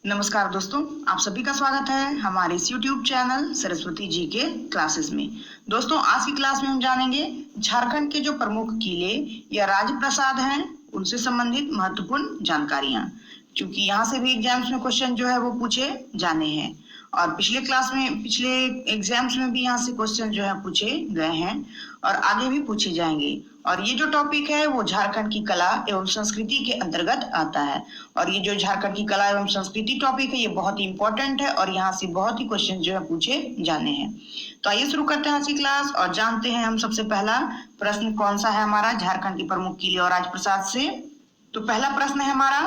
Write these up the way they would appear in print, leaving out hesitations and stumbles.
नमस्कार दोस्तों, आप सभी का स्वागत है हमारे इस YouTube चैनल सरस्वती जी के क्लासेस में। दोस्तों, आज की क्लास में हम जानेंगे झारखंड के जो प्रमुख किले या राजप्रासाद हैं उनसे संबंधित महत्वपूर्ण जानकारियां, क्योंकि यहाँ से भी एग्जाम्स में क्वेश्चन जो है वो पूछे जाने हैं और पिछले एग्जाम्स में भी यहाँ से क्वेश्चन जो है पूछे गए हैं और आगे भी पूछे जाएंगे। और ये जो टॉपिक है वो झारखंड की कला एवं संस्कृति के अंतर्गत आता है और ये जो झारखंड की कला एवं संस्कृति टॉपिक है ये बहुत ही इंपॉर्टेंट है और यहाँ से बहुत ही क्वेश्चन जो है पूछे जाने हैं। तो आइए शुरू करते हैं आज की क्लास और जानते हैं हम सबसे पहला प्रश्न कौन सा है हमारा झारखंड के प्रमुख किले और राजप्रासाद से। तो पहला प्रश्न है हमारा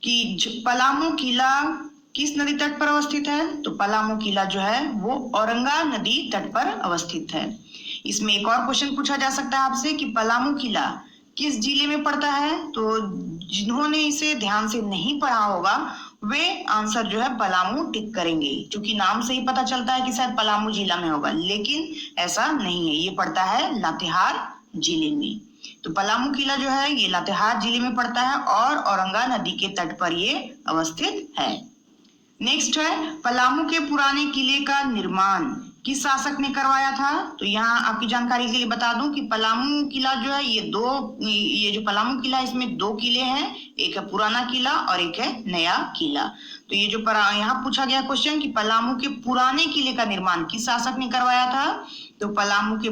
कि पलामू किला किस नदी तट पर अवस्थित है। तो पलामू किला जो है वो औरंगा नदी तट पर अवस्थित है। इसमें एक और क्वेश्चन पूछा जा सकता है आपसे कि पलामू किला किस जिले में पड़ता है। तो जिन्होंने इसे ध्यान से नहीं पढ़ा होगा वे आंसर जो है पलामू टिक करेंगे, क्योंकि नाम से ही पता चलता है कि शायद पलामू जिला में होगा, लेकिन ऐसा नहीं है, ये पड़ता है लातेहार जिले में। तो पलामू किला जो है ये लातेहार जिले में पड़ता है और औरंगा नदी के तट पर ये अवस्थित है। नेक्स्ट है पलामू के पुराने किले का निर्माण किस शासक ने करवाया था। तो यहाँ आपकी जानकारी के लिए बता दूं कि पलामू किला जो है ये जो पलामू किला है इसमें दो किले हैं, एक है पुराना किला और एक है नया किला। तो ये जो यहाँ पूछा गया क्वेश्चन कि पलामू के पुराने किले का निर्माण किस शासक ने करवाया था। तो पलामू के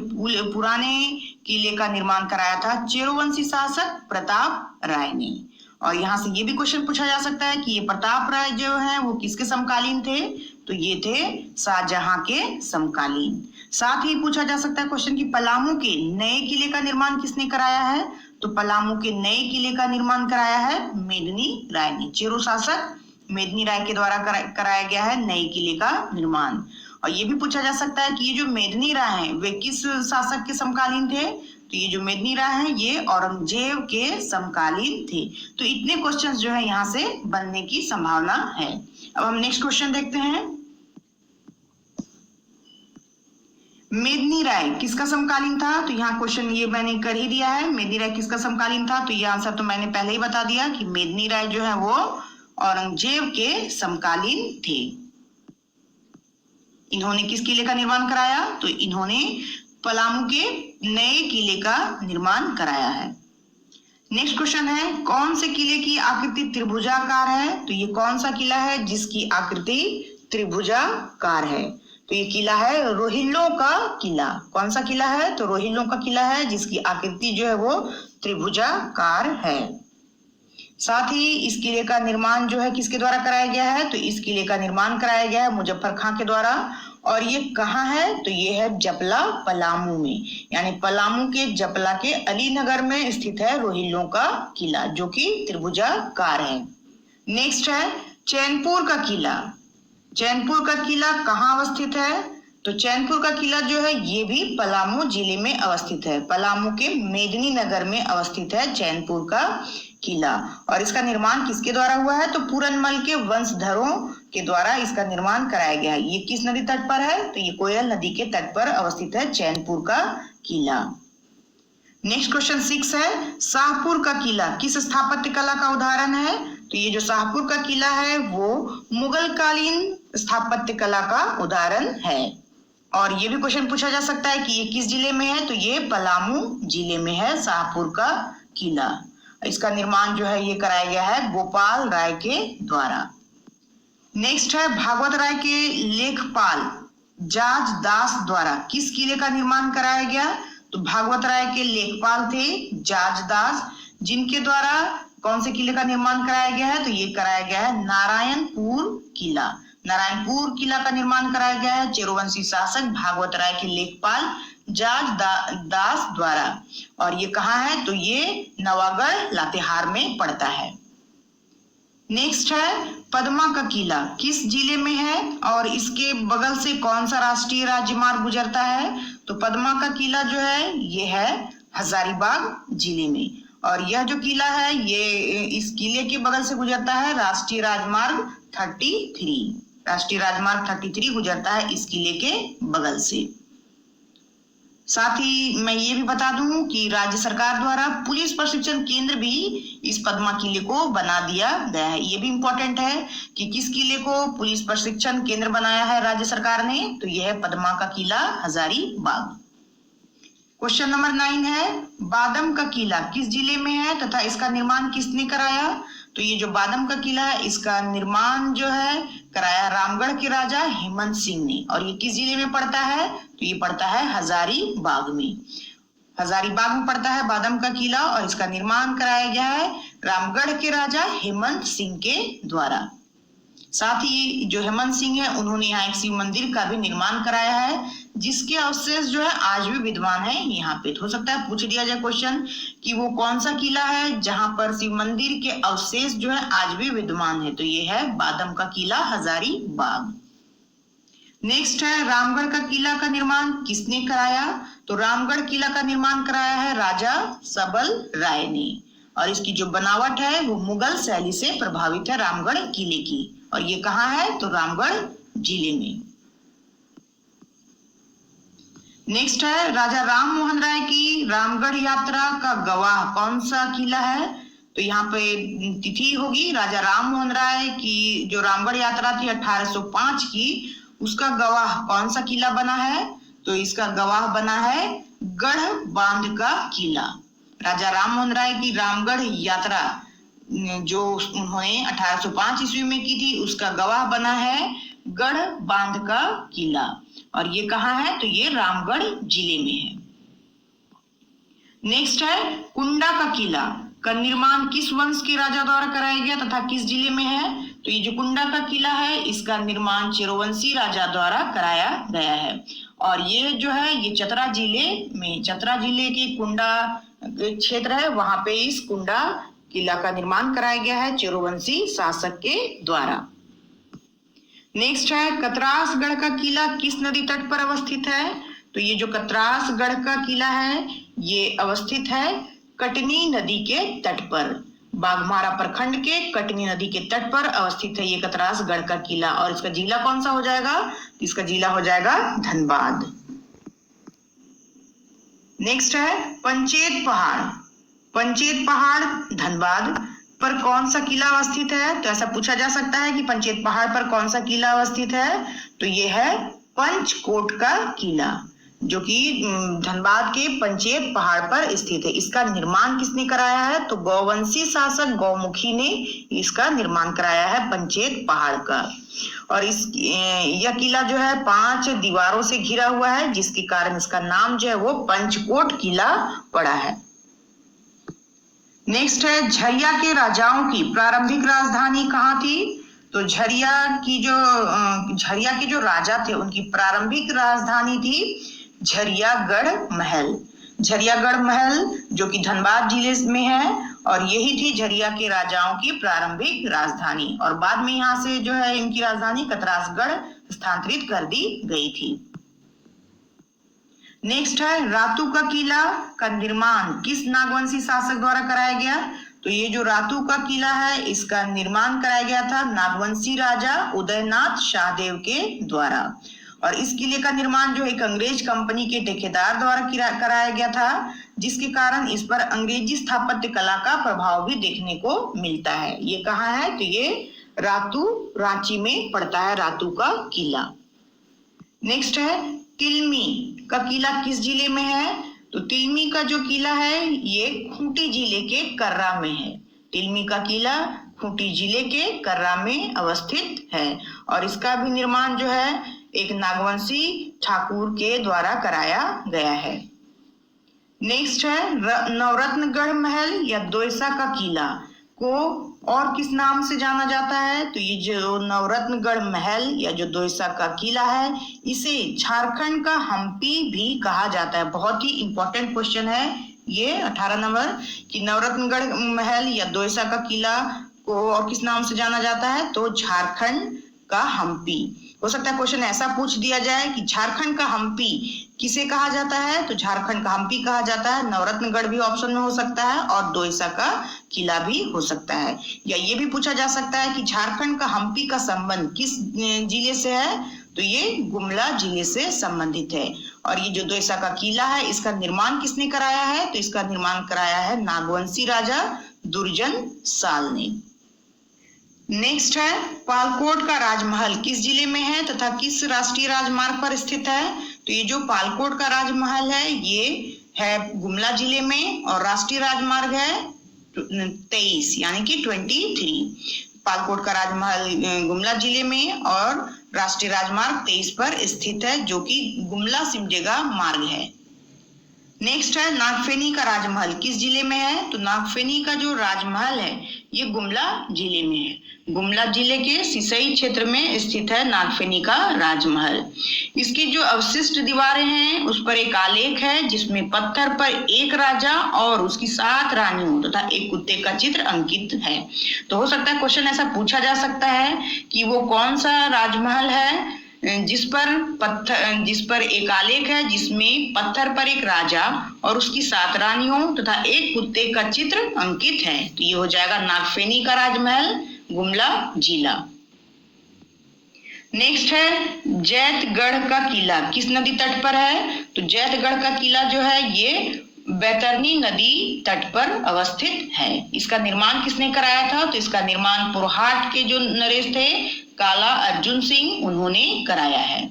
पुराने किले का निर्माण कराया था चेरोवंशी शासक प्रताप राय ने। और यहाँ से ये भी क्वेश्चन पूछा जा सकता है कि ये प्रताप राय जो है वो किसके समकालीन थे। तो ये थे शाहजहां के समकालीन। साथ ही पूछा जा सकता है क्वेश्चन कि पलामू के नए किले का निर्माण किसने कराया है। तो पलामू के नए किले का निर्माण कराया है मेदिनी राय ने। चेरो शासक मेदिनी राय के द्वारा कराया गया है नए किले का निर्माण। और ये भी पूछा जा सकता है कि ये जो मेदिनी राय है वे किस शासक के समकालीन थे। तो ये जो मेदिनी राय है ये औरंगजेब के समकालीन थे। तो इतने क्वेश्चंस जो है यहाँ से बनने की संभावना है। अब हम नेक्स्ट क्वेश्चन देखते हैं। मेदिनी राय किसका समकालीन था। तो यहाँ क्वेश्चन ये मैंने कर ही दिया है, मेदिनी राय किसका समकालीन था। तो ये आंसर तो मैंने पहले ही बता दिया कि मेदिनी राय जो है वो औरंगजेब के समकालीन थे। इन्होंने किस किले का निर्माण कराया। तो इन्होंने पलामू के नए किले का निर्माण कराया है। नेक्स्ट क्वेश्चन है कौन से किले की आकृति त्रिभुजाकार है। तो ये कौन सा किला है जिसकी आकृति त्रिभुजाकार है। तो ये किला है रोहिल्लों का किला। कौन सा किला है। तो रोहिल्लों का किला है जिसकी आकृति जो है वो त्रिभुजाकार है। साथ ही इस किले का निर्माण जो है किसके द्वारा कराया गया है। तो इस किले का निर्माण कराया गया है मुजफ्फर खां के द्वारा। और ये कहाँ है। तो ये है जपला पलामू में, यानी पलामू के जपला के अलीनगर में स्थित है रोहिल्लों का किला जो कि त्रिभुजाकार है। नेक्स्ट है चैनपुर का किला। चैनपुर का किला कहाँ अवस्थित है। तो चैनपुर का किला जो है ये भी पलामू जिले में अवस्थित है। पलामू के मेदिनी नगर में अवस्थित है चैनपुर का किला। और इसका निर्माण किसके द्वारा हुआ है। तो पूरनमल के वंशधरों के द्वारा इसका निर्माण कराया गया है। ये किस नदी तट पर है। तो ये कोयल नदी के तट पर अवस्थित है चैनपुर का किला। नेक्स्ट क्वेश्चन 6 है शाहपुर का किला किस स्थापत्य कला का उदाहरण है। तो ये जो शाहपुर का किला है वो मुगल कालीन स्थापत्य कला का उदाहरण है। और ये भी क्वेश्चन पूछा जा सकता है कि ये किस जिले में है। तो ये पलामू जिले में है शाहपुर का किला। इसका निर्माण जो है ये कराया गया है गोपाल राय के द्वारा। नेक्स्ट है भागवत राय के लेखपाल जाज दास द्वारा किस किले का निर्माण कराया गया। तो भागवत राय के लेखपाल थे जाज दास, जिनके द्वारा कौन से किले का निर्माण कराया गया है। तो ये कराया गया है नारायणपुर किला। नारायणपुर किला का निर्माण कराया गया है चेरोवंशी शासक भागवत राय के लेखपाल जाज दास द्वारा। और ये कहाँ है। तो ये नवागढ़ लातेहार में पड़ता है। नेक्स्ट है पद्मा का किला किस जिले में है और इसके बगल से कौन सा राष्ट्रीय राजमार्ग गुजरता है। तो पद्मा का किला जो है ये है हजारीबाग जिले में। और यह जो किला है ये इस किले के बगल से गुजरता है राष्ट्रीय राजमार्ग 33। राष्ट्रीय राजमार्ग 33 गुजरता है इस किले के बगल से। साथ ही मैं ये भी बता दूं कि राज्य सरकार द्वारा पुलिस प्रशिक्षण केंद्र भी इस पद्मा किले को बना दिया गया है। ये भी इंपॉर्टेंट है कि किस किले को पुलिस प्रशिक्षण केंद्र बनाया है राज्य सरकार ने, तो यह है पद्मा का किला हजारीबाग। क्वेश्चन नंबर 9 है, बादम का किला किस जिले में है तथा इसका निर्माण किसने कराया? तो ये जो बादम का किला है इसका निर्माण जो है कराया रामगढ़ के राजा हेमंत सिंह ने। और ये किस जिले में पड़ता है? तो ये पड़ता है हजारीबाग में। हजारीबाग में पड़ता है बादम का किला और इसका निर्माण कराया गया है रामगढ़ के राजा हेमंत सिंह के द्वारा। साथ ही जो हेमंत सिंह है उन्होंने यहाँ एक शिव मंदिर का भी निर्माण कराया है जिसके अवशेष जो है आज भी विद्यमान है यहाँ पे। तो हो सकता है पूछ लिया जाए क्वेश्चन कि वो कौन सा किला है जहां पर शिव मंदिर के अवशेष जो है आज भी विद्यमान है, तो ये है बादम का किला हजारीबाग। नेक्स्ट है, रामगढ़ का किला का निर्माण किसने कराया? तो रामगढ़ किला का निर्माण कराया है राजा सबल राय ने। और इसकी जो बनावट है वो मुगल शैली से प्रभावित है रामगढ़ किले की। और ये कहाँ है? तो रामगढ़ जिले में। नेक्स्ट है, राजा राम मोहन राय की रामगढ़ यात्रा का गवाह कौन सा किला है? तो यहाँ पे तिथि होगी राजा राम मोहन राय की जो रामगढ़ यात्रा थी 1805 की, उसका गवाह कौन सा किला बना है? तो इसका गवाह बना है गढ़ बांध का किला। राजा राम मोहन राय की रामगढ़ यात्रा जो उन्होंने 1805 ईस्वी में की थी उसका गवाह बना है गढ़ बांध का किला। और ये कहाँ है? तो ये रामगढ़ जिले में है। नेक्स्ट है, कुंडा का किला का निर्माण किस वंश के राजा द्वारा कराया गया तथा किस जिले में है? तो ये जो कुंडा का किला है इसका निर्माण चेरोवंशी राजा द्वारा कराया गया है। और ये जो है ये चतरा जिले के कुंडा क्षेत्र है, वहां पे इस कुंडा किला का निर्माण कराया गया है चेरोवंशी शासक के द्वारा। नेक्स्ट है, कतरासगढ़ का किला किस नदी तट पर अवस्थित है? तो ये जो कतरासगढ़ का किला है ये अवस्थित है कटनी नदी के तट पर। बाघमारा प्रखंड के कटनी नदी के तट पर अवस्थित है ये कतरासगढ़ का किला। और इसका जिला कौन सा हो जाएगा? इसका जिला हो जाएगा धनबाद। नेक्स्ट है, पंचेत पहाड़ धनबाद पर कौन सा किला अवस्थित है? तो ऐसा पूछा जा सकता है कि पंचेत पहाड़ पर कौन सा किला अवस्थित है? तो ये है पंचकोट का किला जो कि धनबाद के पंचेत पहाड़ पर स्थित है। इसका निर्माण किसने कराया है? तो गौवंशी शासक गौमुखी ने इसका निर्माण कराया है पंचेत पहाड़ का। और यह किला जो है 5 दीवारों से घिरा हुआ है जिसके कारण इसका नाम जो है वो पंचकोट किला पड़ा है। नेक्स्ट है, झरिया के राजाओं की प्रारंभिक राजधानी कहाँ थी? तो झरिया के जो राजा थे उनकी प्रारंभिक राजधानी थी झरियागढ़ महल जो कि धनबाद जिले में है। और यही थी झरिया के राजाओं की प्रारंभिक राजधानी। और बाद में यहाँ से जो है इनकी राजधानी कतरासगढ़ स्थानांतरित कर दी गई थी। नेक्स्ट है, रातू का किला का निर्माण किस नागवंशी शासक द्वारा कराया गया? तो ये जो रातू का किला है इसका निर्माण कराया गया था नागवंशी राजा उदयनाथ शाहदेव के द्वारा। और इस किले का निर्माण जो एक अंग्रेज कंपनी के ठेकेदार द्वारा कराया गया था जिसके कारण इस पर अंग्रेजी स्थापत्य कला का प्रभाव भी देखने को मिलता है। ये कहाँ है? तो ये रांची में पड़ता है रातू का किला। नेक्स्ट है, तिलमी का किला किस जिले में है? तो तिलमी का जो किला है ये खूंटी जिले के कर्रा में है। तिलमी का किला खूंटी जिले के कर्रा में अवस्थित है। और इसका भी निर्माण जो है एक नागवंशी ठाकुर के द्वारा कराया गया है। नेक्स्ट है, नवरत्नगढ़ महल या दोयसा का किला को और किस नाम से जाना जाता है? तो ये जो नवरत्नगढ़ महल या जो दोयसा का किला है इसे झारखंड का हम्पी भी कहा जाता है। बहुत ही इंपॉर्टेंट क्वेश्चन है ये 18 नंबर कि नवरत्नगढ़ महल या दोयसा का किला को और किस नाम से जाना जाता है? तो झारखंड का हम्पी। हो सकता है क्वेश्चन ऐसा पूछ दिया जाए कि झारखंड का हम्पी किसे कहा जाता है? तो झारखंड का हम्पी कहा जाता है। नवरत्नगढ़ भी ऑप्शन में हो सकता है और दोयसा का किला भी हो सकता है। या ये भी पूछा जा सकता है कि झारखंड का हम्पी का संबंध किस जिले से है? तो ये गुमला जिले से संबंधित है। और ये जो दोयसा का किला है, इसका निर्माण किसने कराया है? तो इसका निर्माण कराया है नागवंशी राजा दुर्जन साल ने। नेक्स्ट है, पालकोट का राजमहल किस जिले में है तथा किस राष्ट्रीय राजमार्ग पर स्थित है? तो ये जो पालकोट का राजमहल है ये है गुमला जिले में और राष्ट्रीय राजमार्ग है 23 यानी कि 23। पालकोट का राजमहल गुमला जिले में और राष्ट्रीय राजमार्ग 23 पर स्थित है, जो कि गुमला सिमडेगा मार्ग है। नेक्स्ट है, नागफेनी का राजमहल किस जिले में है? तो नागफेनी का जो राजमहल है ये गुमला जिले में है। गुमला जिले के सिसई क्षेत्र में स्थित है नागफेनी का राजमहल। इसकी जो अवशिष्ट दीवारें हैं उस पर एक आलेख है जिसमें पत्थर पर एक राजा और उसकी 7 रानियों तथा एक कुत्ते का चित्र अंकित है। तो हो सकता है क्वेश्चन ऐसा पूछा जा सकता है कि वो कौन सा राजमहल है जिस पर एक आलेख है जिसमें पत्थर पर एक राजा और उसकी 7 रानियों तथा एक कुत्ते का चित्र अंकित है। तो ये हो जाएगा नागफेनी का राजमहल, गुमला जिला। नेक्स्ट है, जैतगढ़ का किला किस नदी तट पर है? तो जैतगढ़ का किला जो है ये बैतरनी नदी तट पर अवस्थित है। इसका निर्माण किसने कराया था? तो इसका निर्माण पुरहाट के जो नरेश थे काला अर्जुन सिंह, उन्होंने कराया है।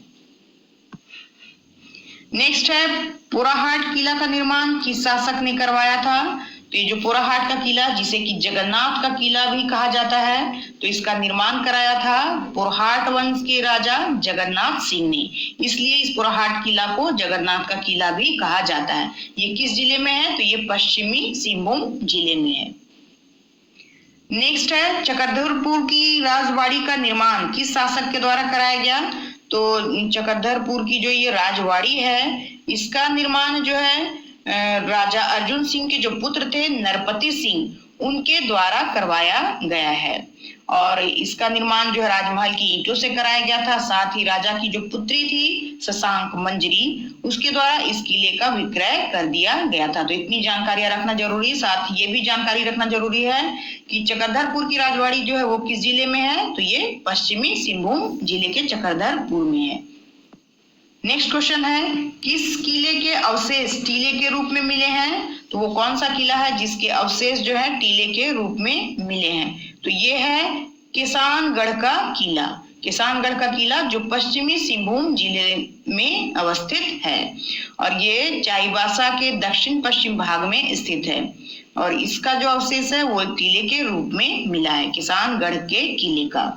नेक्स्ट है, पुराहाट किला का निर्माण किस शासक ने करवाया था? तो ये जो पुराहाट का किला जिसे कि जगन्नाथ का किला भी कहा जाता है, तो इसका निर्माण कराया था पुरहाट वंश के राजा जगन्नाथ सिंह ने। इसलिए इस पुरहाट किला को जगन्नाथ का किला भी कहा जाता है। ये किस जिले में है? तो ये पश्चिमी सिंहभूम जिले में है। नेक्स्ट है, चक्रधरपुर की राजवाड़ी का निर्माण किस शासक के द्वारा कराया गया? तो चक्रधरपुर की जो ये राजवाड़ी है इसका निर्माण जो है राजा अर्जुन सिंह के जो पुत्र थे नरपति सिंह, उनके द्वारा करवाया गया है। और इसका निर्माण जो है राजमहल की ईंटों से कराया गया था। साथ ही राजा की जो पुत्री थी शशांक मंजरी, उसके द्वारा इस किले का विक्रय कर दिया गया था। तो इतनी जानकारियां रखना जरूरी है। साथ ये भी जानकारी रखना जरूरी है कि चक्रधरपुर की राजवाड़ी जो है वो किस जिले में है? तो ये पश्चिमी सिंहभूम जिले के चक्रधरपुर में है। नेक्स्ट क्वेश्चन है, किस किले के अवशेष टीले के रूप में मिले हैं? तो वो कौन सा किला है जिसके अवशेष जो है टीले के रूप में मिले हैं? तो ये है किसानगढ़ का किला। किसानगढ़ का किला जो पश्चिमी सिंहभूम जिले में अवस्थित है और ये चाईबासा के दक्षिण पश्चिम भाग में स्थित है और इसका जो अवशेष है वो टीले के रूप में मिला है, किसानगढ़ के किले का।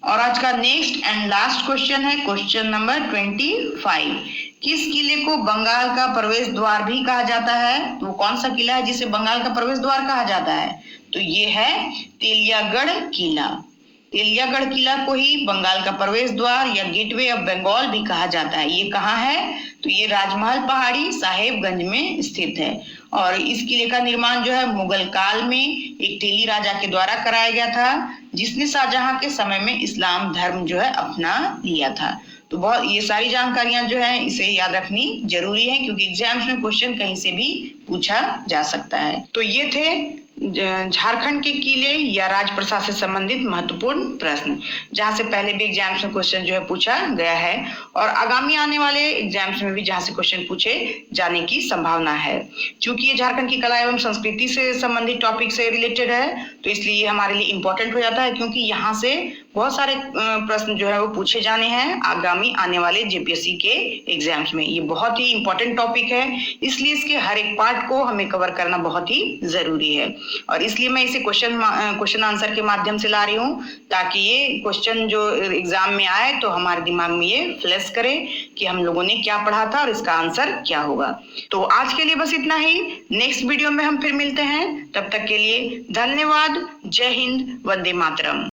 और आज का नेक्स्ट एंड लास्ट क्वेश्चन है क्वेश्चन नंबर 25। किस किले को बंगाल का प्रवेश द्वार भी कहा जाता है? तो कौन सा किला है जिसे बंगाल का प्रवेश द्वार कहा जाता है? तो ये है तेलियागढ़ किला। तेलियागढ़ किला को ही बंगाल का प्रवेश द्वार या गेटवे ऑफ बंगाल भी कहा जाता है। ये कहाँ है? तो ये राजमहल पहाड़ी साहेबगंज में स्थित है और इस किले का निर्माण जो है मुगल काल में एक तेली राजा के द्वारा कराया गया था जिसने शाहजहां के समय में इस्लाम धर्म जो है अपना लिया था। तो बहुत ये सारी जानकारियां जो है इसे याद रखनी जरूरी है क्योंकि एग्जाम्स में क्वेश्चन कहीं से भी पूछा जा सकता है। तो ये थे झारखंड के किले या राजप्रसाद से संबंधित महत्वपूर्ण प्रश्न जहां से पहले भी एग्जाम्स में क्वेश्चन जो है पूछा गया है और आगामी आने वाले एग्जाम्स में भी जहां से क्वेश्चन पूछे जाने की संभावना है। क्योंकि ये झारखंड की कला एवं संस्कृति से संबंधित टॉपिक से रिलेटेड है तो इसलिए हमारे लिए इम्पोर्टेंट हो जाता है क्योंकि यहाँ से बहुत सारे प्रश्न जो है वो पूछे जाने हैं आगामी आने वाले जेपीएससी के एग्जाम्स में। ये बहुत ही इंपॉर्टेंट टॉपिक है इसलिए इसके हर एक पार्ट को हमें कवर करना बहुत ही जरूरी है और इसलिए मैं इसे क्वेश्चन आंसर के माध्यम से ला रही हूँ ताकि ये क्वेश्चन जो एग्जाम में आए तो हमारे दिमाग में ये फ्लैश करे कि हम लोगों ने क्या पढ़ा था और इसका आंसर क्या होगा। तो आज के लिए बस इतना ही। नेक्स्ट वीडियो में हम फिर मिलते हैं, तब तक के लिए धन्यवाद। जय हिंद, वंदे मातरम।